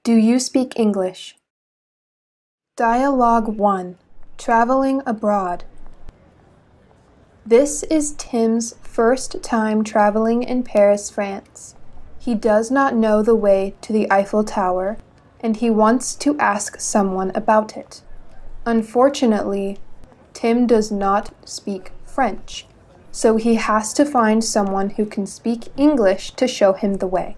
Do you speak English? Dialogue 1. Traveling abroad. This is Tim's first time traveling in Paris, France. He does not know the way to the Eiffel Tower, and he wants to ask someone about it. Unfortunately, Tim does not speak French, so he has to find someone who can speak English to show him the way.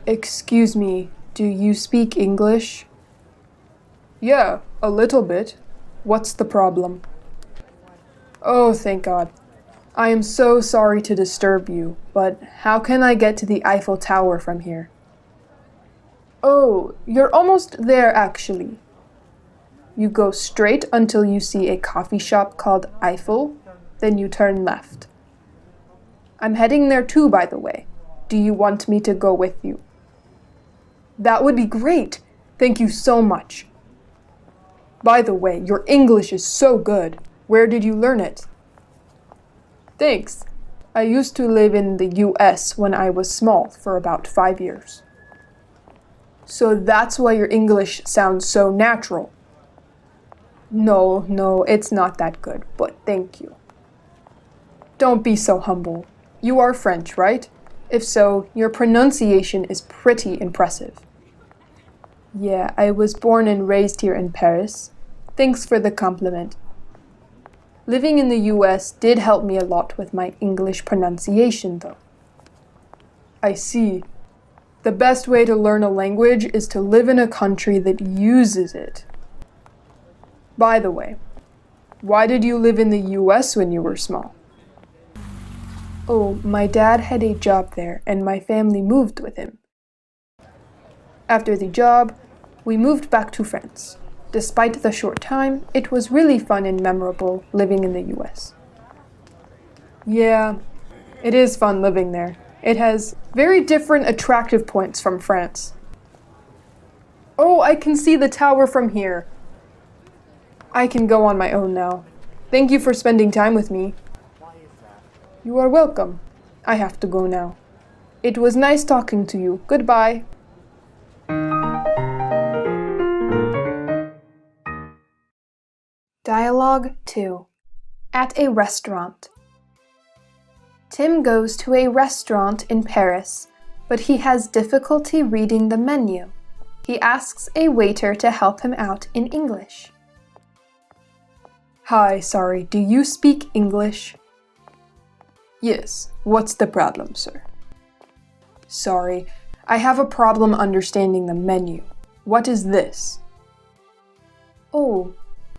Excuse me, do you speak English? Yeah, a little bit. What's the problem? Oh, thank God. I am so sorry to disturb you, but how can I get to the Eiffel Tower from here? Oh, you're almost there actually. You go straight until you see a coffee shop called Eiffel, then you turn left. I'm heading there too, by the way. Do you want me to go with you? That would be great. Thank you so much. By the way, your English is so good. Where did you learn it? Thanks. I used to live in the US when I was small for about 5 years. So that's why your English sounds so natural. No, it's not that good, but thank you. Don't be so humble. You are French, right? If so, your pronunciation is pretty impressive. Yeah, I was born and raised here in Paris. Thanks for the compliment. Living in the US did help me a lot with my English pronunciation, though. I see. The best way to learn a language is to live in a country that uses it. By the way, why did you live in the US when you were small? Oh, my dad had a job there, and my family moved with him. After the job, we moved back to France. Despite the short time, it was really fun and memorable living in the US. Yeah, it is fun living there. It has very different attractive points from France. Oh, I can see the tower from here. I can go on my own now. Thank you for spending time with me. You are welcome. I have to go now. It was nice talking to you. Goodbye. Dialogue 2. At a restaurant. Tim goes to a restaurant in Paris, but he has difficulty reading the menu. He asks a waiter to help him out in English. Hi, sorry, do you speak English? Yes, what's the problem, sir? Sorry, I have a problem understanding the menu. What is this? Oh,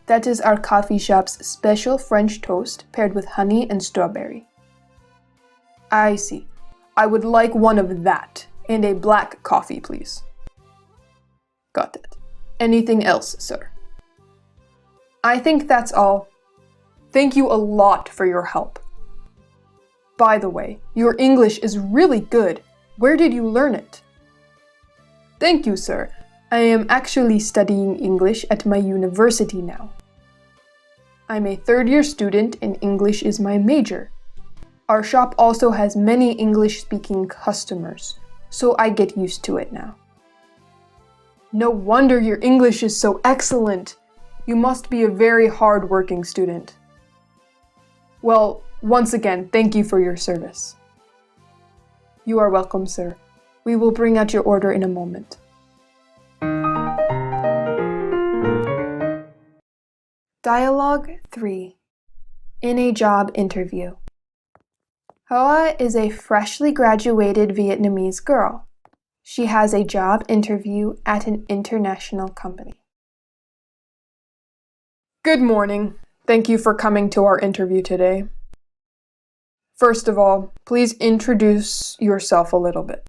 that is our coffee shop's special French toast paired with honey and strawberry. I see. I would like one of that, and a black coffee, please. Got it. Anything else, sir? I think that's all. Thank you a lot for your help. By the way, your English is really good. Where did you learn it? Thank you, sir. I am actually studying English at my university now. I'm a third-year student and English is my major. Our shop also has many English-speaking customers, so I get used to it now. No wonder your English is so excellent. You must be a very hard-working student. Well, once again, thank you for your service. You are welcome, sir. We will bring out your order in a moment. Dialogue 3. In a job interview. Hoa is a freshly graduated Vietnamese girl. She has a job interview at an international company. Good morning. Thank you for coming to our interview today. First of all, please introduce yourself a little bit.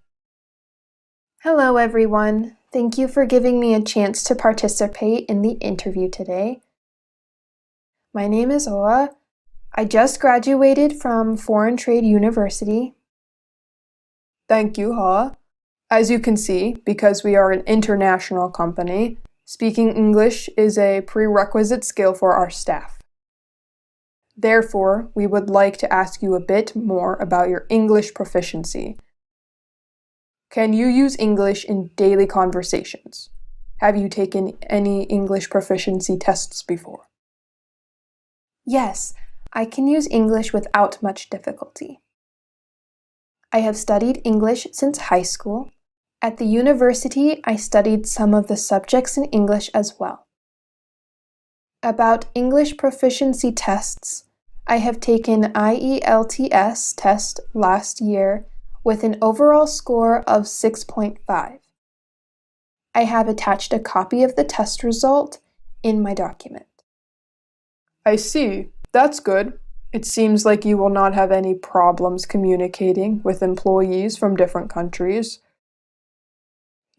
Hello, everyone. Thank you for giving me a chance to participate in the interview today. My name is Hoa. I just graduated from Foreign Trade University. Thank you, Hoa. As you can see, because we are an international company, speaking English is a prerequisite skill for our staff. Therefore, we would like to ask you a bit more about your English proficiency. Can you use English in daily conversations? Have you taken any English proficiency tests before? Yes, I can use English without much difficulty. I have studied English since high school. At the university, I studied some of the subjects in English as well. About English proficiency tests, I have taken IELTS test last year with an overall score of 6.5. I have attached a copy of the test result in my document. I see. That's good. It seems like you will not have any problems communicating with employees from different countries.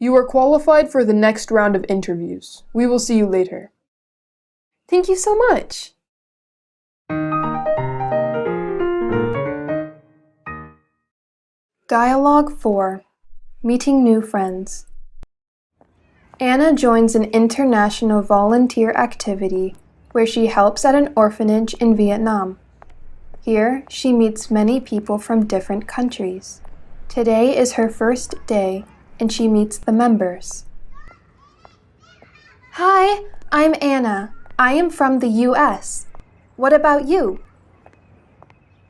You are qualified for the next round of interviews. We will see you later. Thank you so much. Dialogue 4. Meeting new friends. Anna joins an international volunteer activity where she helps at an orphanage in Vietnam. Here, she meets many people from different countries. Today is her first day, and she meets the members. Hi, I'm Anna. I am from the US. What about you?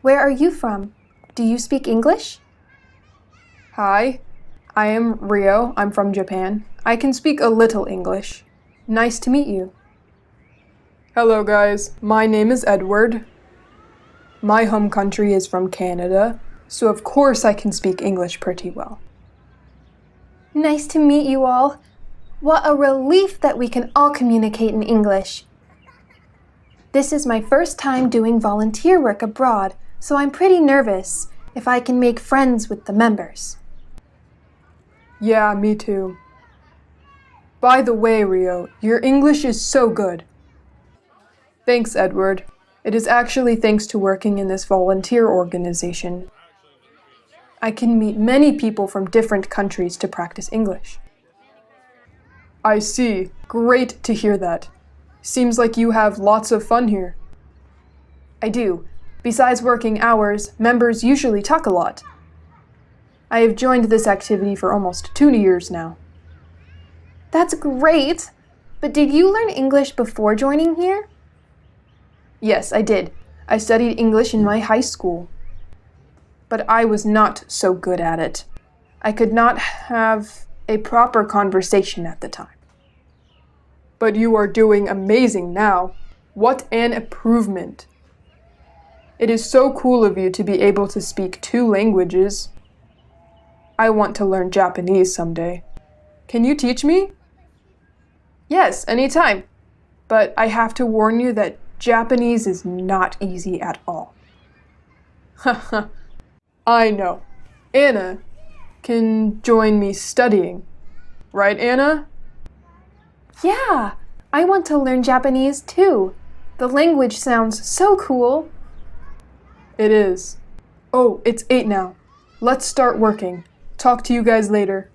Where are you from? Do you speak English? Hi, I am Rio. I'm from Japan. I can speak a little English. Nice to meet you. Hello guys, my name is Edward. My home country is from Canada, so of course I can speak English pretty well. Nice to meet you all. What a relief that we can all communicate in English. This is my first time doing volunteer work abroad, so I'm pretty nervous if I can make friends with the members. Yeah, me too. By the way, Rio, your English is so good. Thanks, Edward. It is actually thanks to working in this volunteer organization. I can meet many people from different countries to practice English. I see. Great to hear that. Seems like you have lots of fun here. I do. Besides working hours, members usually talk a lot. I have joined this activity for almost 2 years now. That's great! But did you learn English before joining here? Yes, I did. I studied English in my high school. But I was not so good at it. I could not have a proper conversation at the time. But you are doing amazing now. What an improvement! It is so cool of you to be able to speak 2 languages. I want to learn Japanese someday. Can you teach me? Yes, anytime. But I have to warn you that Japanese is not easy at all. Haha, I know. Anna can join me studying. Right, Anna? Yeah, I want to learn Japanese too. The language sounds so cool. It is. Oh, it's 8 now. Let's start working. Talk to you guys later.